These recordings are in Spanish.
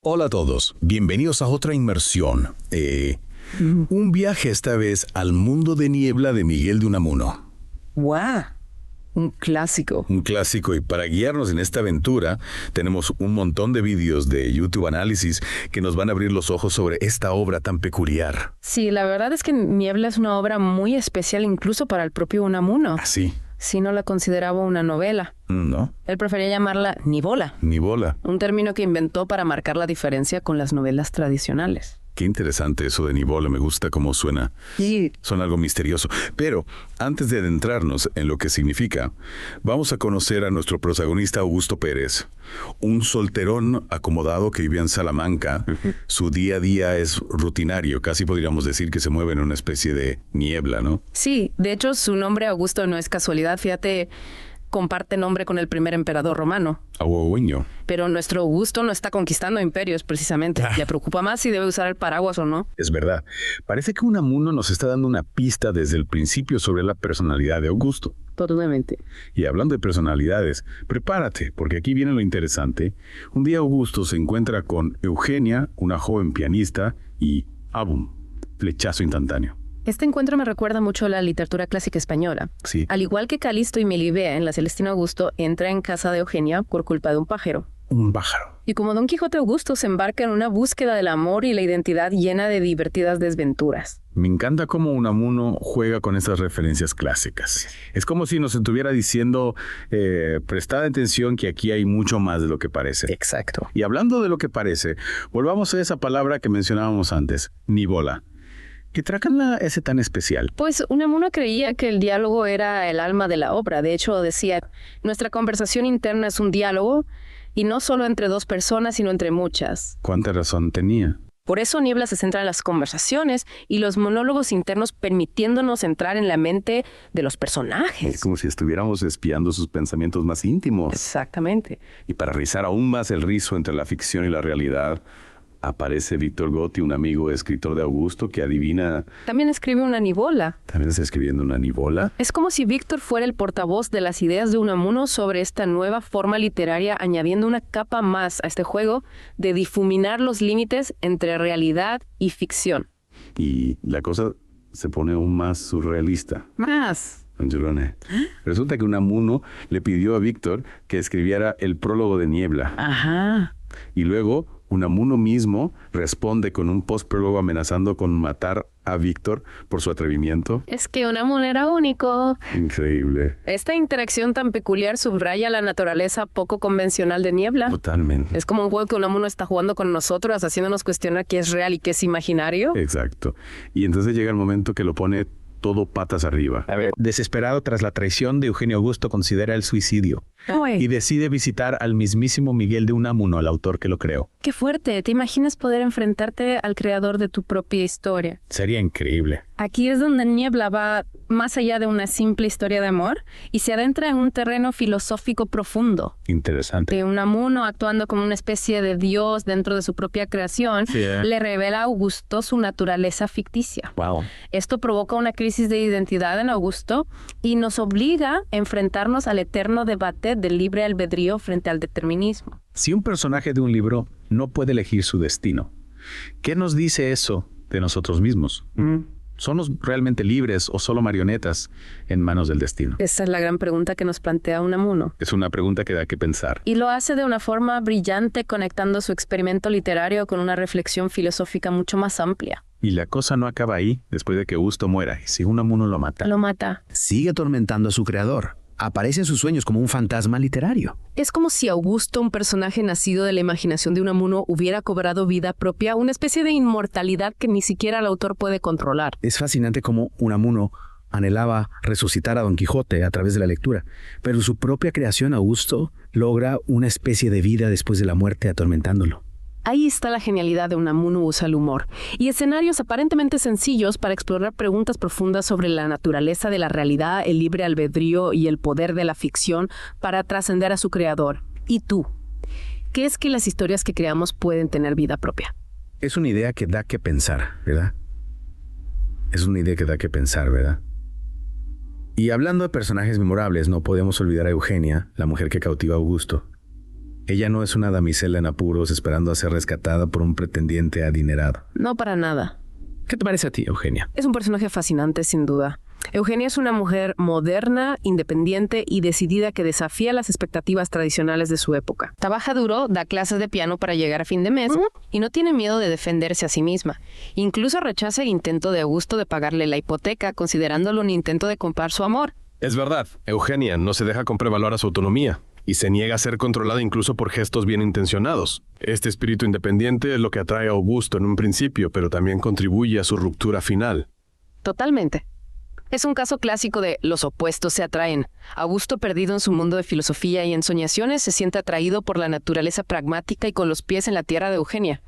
Hola a todos, bienvenidos a otra inmersión. Un viaje esta vez al mundo de niebla de Miguel de Unamuno. ¡Guau! Un clásico. Un clásico, y para guiarnos en esta aventura tenemos un montón de vídeos de YouTube Análisis que nos van a abrir los ojos sobre esta obra tan peculiar. Sí, la verdad es que Niebla es una obra muy especial incluso para el propio Unamuno. Así. Si no la consideraba una novela. ¿No? Él prefería llamarla nivola. Nivola. Un término que inventó para marcar la diferencia con las novelas tradicionales. Qué interesante eso de nivola, me gusta cómo suena. Sí. Suena algo misterioso. Pero antes de adentrarnos en lo que significa, vamos a conocer a nuestro protagonista Augusto Pérez, un solterón acomodado que vive en Salamanca. Su día a día es rutinario, casi podríamos decir que se mueve en una especie de niebla, ¿no? Sí, de hecho su nombre Augusto no es casualidad, fíjate, comparte nombre con el primer emperador romano. Augusto. Pero nuestro Augusto no está conquistando imperios precisamente. Le preocupa más si debe usar el paraguas o no. Es verdad. Parece que Unamuno nos está dando una pista desde el principio sobre la personalidad de Augusto. Totalmente. Y hablando de personalidades, prepárate, porque aquí viene lo interesante. Un día Augusto se encuentra con Eugenia, una joven pianista, y ¡abum! Flechazo instantáneo. Este encuentro me recuerda mucho a la literatura clásica española. Sí. Al igual que Calisto y Melibea en la Celestino Augusto, entra en casa de Eugenia por culpa de un pájaro. Un pájaro. Y como Don Quijote Augusto se embarca en una búsqueda del amor y la identidad llena de divertidas desventuras. Me encanta cómo Unamuno juega con esas referencias clásicas. Es como si nos estuviera diciendo, prestad atención que aquí hay mucho más de lo que parece. Exacto. Y hablando de lo que parece, volvamos a esa palabra que mencionábamos antes, nivola. ¿Qué trácala ese tan especial? Pues Unamuno creía que el diálogo era el alma de la obra. De hecho, decía, nuestra conversación interna es un diálogo, y no solo entre dos personas, sino entre muchas. ¿Cuánta razón tenía? Por eso Niebla se centra en las conversaciones y los monólogos internos, permitiéndonos entrar en la mente de los personajes. Es como si estuviéramos espiando sus pensamientos más íntimos. Exactamente. Y para rizar aún más el rizo entre la ficción y la realidad, aparece Víctor Gotti, un amigo escritor de Augusto, que adivina... También escribe una nivola. ¿También está escribiendo una nivola? Es como si Víctor fuera el portavoz de las ideas de Unamuno sobre esta nueva forma literaria, añadiendo una capa más a este juego de difuminar los límites entre realidad y ficción. Y la cosa se pone aún más surrealista. Más. Resulta que Unamuno le pidió a Víctor que escribiera el prólogo de Niebla. Ajá. Y luego Unamuno mismo responde con un postprólogo amenazando con matar a Víctor por su atrevimiento. Es que Unamuno era único. Increíble. Esta interacción tan peculiar subraya la naturaleza poco convencional de Niebla. Totalmente. Es como un juego que Unamuno está jugando con nosotros, haciéndonos cuestionar qué es real y qué es imaginario. Exacto. Y entonces llega el momento que lo pone todo patas arriba. A ver, desesperado tras la traición de Eugenio Augusto, considera el suicidio y decide visitar al mismísimo Miguel de Unamuno, el autor que lo creó. Qué fuerte. ¿Te imaginas poder enfrentarte al creador de tu propia historia? Sería increíble. Aquí es donde Niebla va más allá de una simple historia de amor y se adentra en un terreno filosófico profundo. Interesante. De Unamuno, actuando como una especie de dios dentro de su propia creación, le revela a Augusto su naturaleza ficticia. Wow. Esto provoca una crisis de identidad en Augusto y nos obliga a enfrentarnos al eterno debate del libre albedrío frente al determinismo. Si un personaje de un libro no puede elegir su destino, ¿qué nos dice eso de nosotros mismos? ¿Somos realmente libres o solo marionetas en manos del destino? Esa es la gran pregunta que nos plantea Unamuno. Es una pregunta que da que pensar. Y lo hace de una forma brillante, conectando su experimento literario con una reflexión filosófica mucho más amplia. Y la cosa no acaba ahí, después de que Augusto muera. Y si Unamuno lo mata. Lo mata. Sigue atormentando a su creador. Aparece en sus sueños como un fantasma literario. Es como si Augusto, un personaje nacido de la imaginación de Unamuno, hubiera cobrado vida propia, una especie de inmortalidad que ni siquiera el autor puede controlar. Es fascinante cómo Unamuno anhelaba resucitar a Don Quijote a través de la lectura, pero su propia creación, Augusto, logra una especie de vida después de la muerte atormentándolo. Ahí está la genialidad de Unamuno usa el humor y escenarios aparentemente sencillos para explorar preguntas profundas sobre la naturaleza de la realidad, el libre albedrío y el poder de la ficción para trascender a su creador. ¿Y tú? ¿Qué es que las historias que creamos pueden tener vida propia? Es una idea que da que pensar, ¿verdad? Es una idea que da que pensar, ¿verdad? Y hablando de personajes memorables, no podemos olvidar a Eugenia, la mujer que cautiva a Augusto. Ella no es una damisela en apuros esperando a ser rescatada por un pretendiente adinerado. No para nada. ¿Qué te parece a ti, Eugenia? Es un personaje fascinante, sin duda. Eugenia es una mujer moderna, independiente y decidida que desafía las expectativas tradicionales de su época. Trabaja duro, da clases de piano para llegar a fin de mes y no tiene miedo de defenderse a sí misma. Incluso rechaza el intento de Augusto de pagarle la hipoteca, considerándolo un intento de comprar su amor. Es verdad, Eugenia no se deja comprar a su autonomía y se niega a ser controlada incluso por gestos bien intencionados. Este espíritu independiente es lo que atrae a Augusto en un principio, pero también contribuye a su ruptura final. Totalmente. Es un caso clásico de los opuestos se atraen. Augusto, perdido en su mundo de filosofía y ensoñaciones, se siente atraído por la naturaleza pragmática y con los pies en la tierra de Eugenia.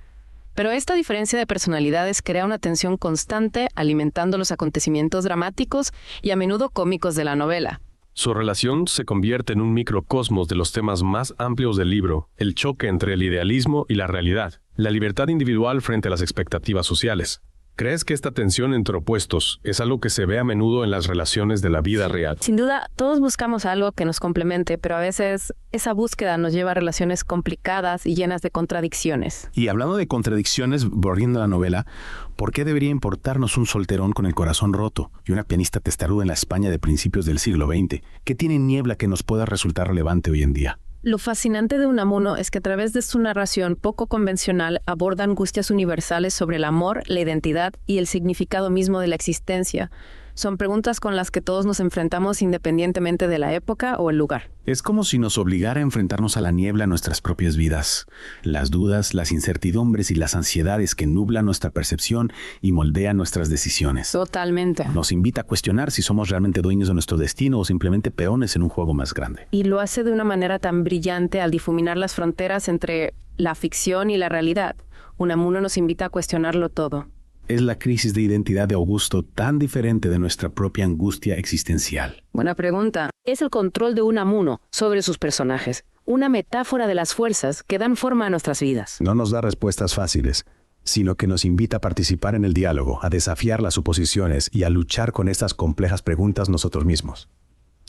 Pero esta diferencia de personalidades crea una tensión constante, alimentando los acontecimientos dramáticos y a menudo cómicos de la novela. Su relación se convierte en un microcosmos de los temas más amplios del libro, el choque entre el idealismo y la realidad, la libertad individual frente a las expectativas sociales. ¿Crees que esta tensión entre opuestos es algo que se ve a menudo en las relaciones de la vida real? Sin duda, todos buscamos algo que nos complemente, pero a veces esa búsqueda nos lleva a relaciones complicadas y llenas de contradicciones. Y hablando de contradicciones, volviendo a la novela, ¿por qué debería importarnos un solterón con el corazón roto y una pianista testaruda en la España de principios del siglo XX? ¿Qué tiene Niebla que nos pueda resultar relevante hoy en día? Lo fascinante de Unamuno es que a través de su narración poco convencional aborda angustias universales sobre el amor, la identidad y el significado mismo de la existencia. Son preguntas con las que todos nos enfrentamos independientemente de la época o el lugar. Es como si nos obligara a enfrentarnos a la niebla en nuestras propias vidas. Las dudas, las incertidumbres y las ansiedades que nublan nuestra percepción y moldean nuestras decisiones. Totalmente. Nos invita a cuestionar si somos realmente dueños de nuestro destino o simplemente peones en un juego más grande. Y lo hace de una manera tan brillante al difuminar las fronteras entre la ficción y la realidad. Unamuno nos invita a cuestionarlo todo. ¿Es la crisis de identidad de Augusto tan diferente de nuestra propia angustia existencial? Buena pregunta. Es el control de Unamuno sobre sus personajes, una metáfora de las fuerzas que dan forma a nuestras vidas. No nos da respuestas fáciles, sino que nos invita a participar en el diálogo, a desafiar las suposiciones y a luchar con estas complejas preguntas nosotros mismos.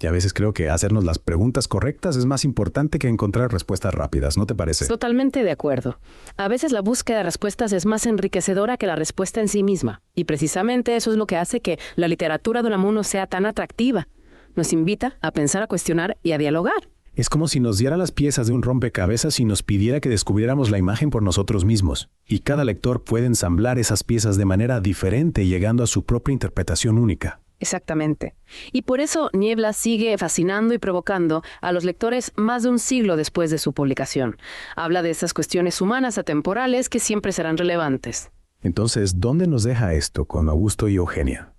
Y a veces creo que hacernos las preguntas correctas es más importante que encontrar respuestas rápidas, ¿no te parece? Totalmente de acuerdo. A veces la búsqueda de respuestas es más enriquecedora que la respuesta en sí misma. Y precisamente eso es lo que hace que la literatura de Unamuno sea tan atractiva. Nos invita a pensar, a cuestionar y a dialogar. Es como si nos diera las piezas de un rompecabezas y nos pidiera que descubriéramos la imagen por nosotros mismos. Y cada lector puede ensamblar esas piezas de manera diferente, llegando a su propia interpretación única. Exactamente. Y por eso Niebla sigue fascinando y provocando a los lectores más de un siglo después de su publicación. Habla de esas cuestiones humanas atemporales que siempre serán relevantes. Entonces, ¿dónde nos deja esto con Augusto y Eugenia?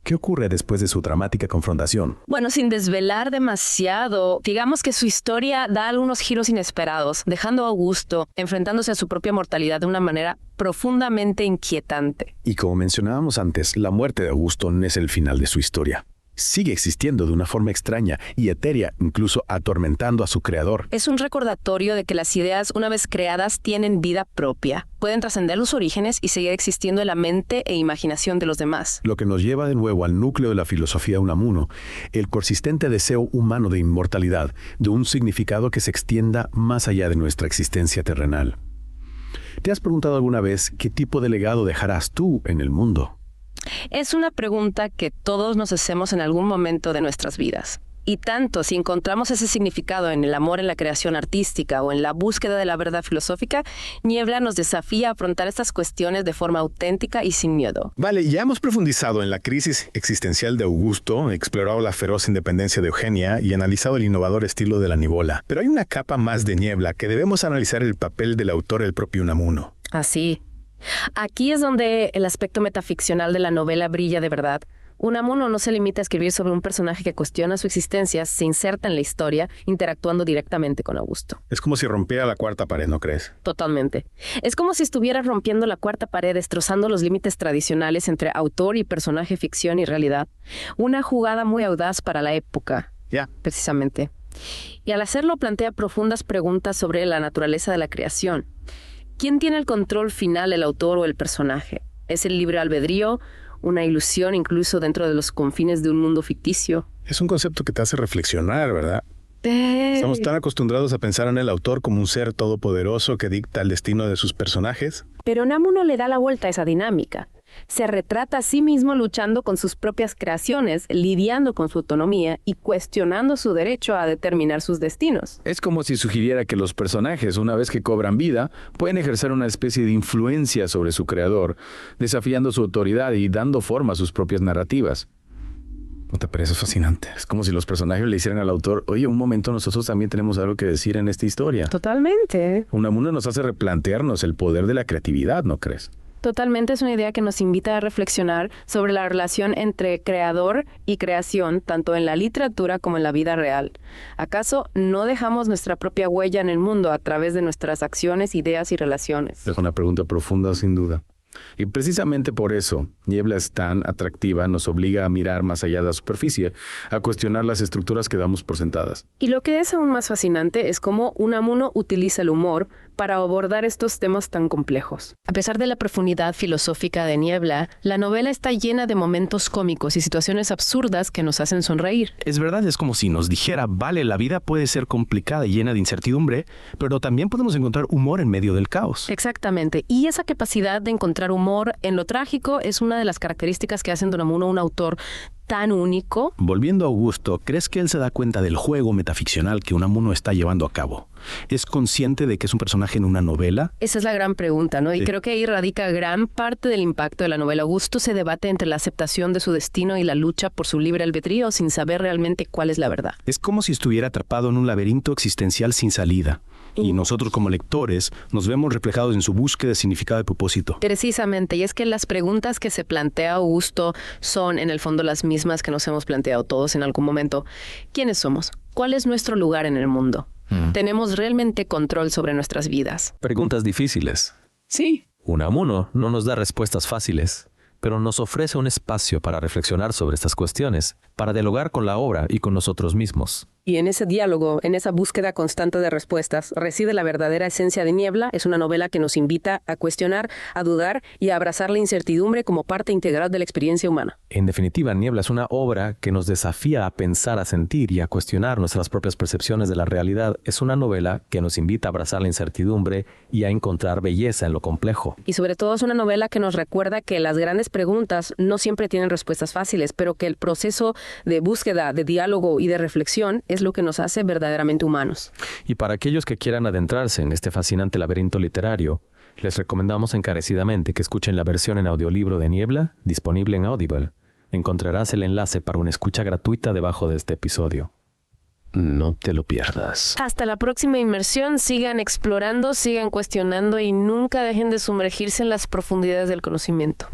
¿Qué ocurre después de su dramática confrontación? Bueno, sin desvelar demasiado, digamos que su historia da algunos giros inesperados, dejando a Augusto enfrentándose a su propia mortalidad de una manera profundamente inquietante. Y como mencionábamos antes, la muerte de Augusto no es el final de su historia. Sigue existiendo de una forma extraña y etérea, incluso atormentando a su creador. Es un recordatorio de que las ideas, una vez creadas, tienen vida propia. Pueden trascender los orígenes y seguir existiendo en la mente e imaginación de los demás. Lo que nos lleva de nuevo al núcleo de la filosofía de Unamuno, el persistente deseo humano de inmortalidad, de un significado que se extienda más allá de nuestra existencia terrenal. ¿Te has preguntado alguna vez qué tipo de legado dejarás tú en el mundo? Es una pregunta que todos nos hacemos en algún momento de nuestras vidas. Y tanto si encontramos ese significado en el amor en la creación artística o en la búsqueda de la verdad filosófica, Niebla nos desafía a afrontar estas cuestiones de forma auténtica y sin miedo. Vale, ya hemos profundizado en la crisis existencial de Augusto, explorado la feroz independencia de Eugenia y analizado el innovador estilo de la Nivola. Pero hay una capa más de Niebla que debemos analizar: el papel del autor, el propio Unamuno. Así. Aquí es donde el aspecto metaficcional de la novela brilla de verdad. Unamuno no se limita a escribir sobre un personaje que cuestiona su existencia, se inserta en la historia, interactuando directamente con Augusto. Es como si rompiera la cuarta pared, ¿no crees? Totalmente. Es como si estuviera rompiendo la cuarta pared, destrozando los límites tradicionales entre autor y personaje, ficción y realidad. Una jugada muy audaz para la época. Precisamente. Y al hacerlo plantea profundas preguntas sobre la naturaleza de la creación. ¿Quién tiene el control final, el autor o el personaje? ¿Es el libre albedrío? ¿Una ilusión incluso dentro de los confines de un mundo ficticio? Es un concepto que te hace reflexionar, ¿verdad? Estamos tan acostumbrados a pensar en el autor como un ser todopoderoso que dicta el destino de sus personajes. Pero Unamuno le da la vuelta a esa dinámica. Se retrata a sí mismo luchando con sus propias creaciones, lidiando con su autonomía y cuestionando su derecho a determinar sus destinos. Es como si sugiriera que los personajes, una vez que cobran vida, pueden ejercer una especie de influencia sobre su creador, desafiando su autoridad y dando forma a sus propias narrativas. ¿No te parece fascinante? Es como si los personajes le hicieran al autor, oye, un momento, nosotros también tenemos algo que decir en esta historia. Totalmente. Unamuno nos hace replantearnos el poder de la creatividad, ¿no crees? Totalmente, es una idea que nos invita a reflexionar sobre la relación entre creador y creación, tanto en la literatura como en la vida real. ¿Acaso no dejamos nuestra propia huella en el mundo a través de nuestras acciones, ideas y relaciones? Es una pregunta profunda, sin duda. Y precisamente por eso, Niebla es tan atractiva, nos obliga a mirar más allá de la superficie, a cuestionar las estructuras que damos por sentadas. Y lo que es aún más fascinante es cómo Unamuno utiliza el humor para abordar estos temas tan complejos. A pesar de la profundidad filosófica de Niebla, la novela está llena de momentos cómicos y situaciones absurdas que nos hacen sonreír. Es verdad, es como si nos dijera, vale, la vida puede ser complicada y llena de incertidumbre, pero también podemos encontrar humor en medio del caos. Exactamente. Y esa capacidad de encontrar humor en lo trágico es una de las características que hacen de Unamuno un autor tan único. Volviendo a Augusto, ¿crees que él se da cuenta del juego metaficcional que Unamuno está llevando a cabo? ¿Es consciente de que es un personaje en una novela? Esa es la gran pregunta, ¿no? Y creo que ahí radica gran parte del impacto de la novela. Augusto se debate entre la aceptación de su destino y la lucha por su libre albedrío sin saber realmente cuál es la verdad. Es como si estuviera atrapado en un laberinto existencial sin salida. Y nosotros como lectores nos vemos reflejados en su búsqueda de significado y propósito. Precisamente, y es que las preguntas que se plantea Augusto son en el fondo las mismas que nos hemos planteado todos en algún momento. ¿Quiénes somos? ¿Cuál es nuestro lugar en el mundo? ¿Tenemos realmente control sobre nuestras vidas? Preguntas difíciles. Sí. Unamuno no nos da respuestas fáciles, pero nos ofrece un espacio para reflexionar sobre estas cuestiones, para dialogar con la obra y con nosotros mismos. Y en ese diálogo, en esa búsqueda constante de respuestas, reside la verdadera esencia de Niebla. Es una novela que nos invita a cuestionar, a dudar y a abrazar la incertidumbre como parte integral de la experiencia humana. En definitiva, Niebla es una obra que nos desafía a pensar, a sentir y a cuestionar nuestras propias percepciones de la realidad. Es una novela que nos invita a abrazar la incertidumbre y a encontrar belleza en lo complejo. Y sobre todo es una novela que nos recuerda que las grandes preguntas no siempre tienen respuestas fáciles, pero que el proceso de búsqueda, de diálogo y de reflexión es lo que nos hace verdaderamente humanos. Y para aquellos que quieran adentrarse en este fascinante laberinto literario, les recomendamos encarecidamente que escuchen la versión en audiolibro de Niebla, disponible en Audible. Encontrarás el enlace para una escucha gratuita debajo de este episodio. No te lo pierdas. Hasta la próxima inmersión, sigan explorando, sigan cuestionando y nunca dejen de sumergirse en las profundidades del conocimiento.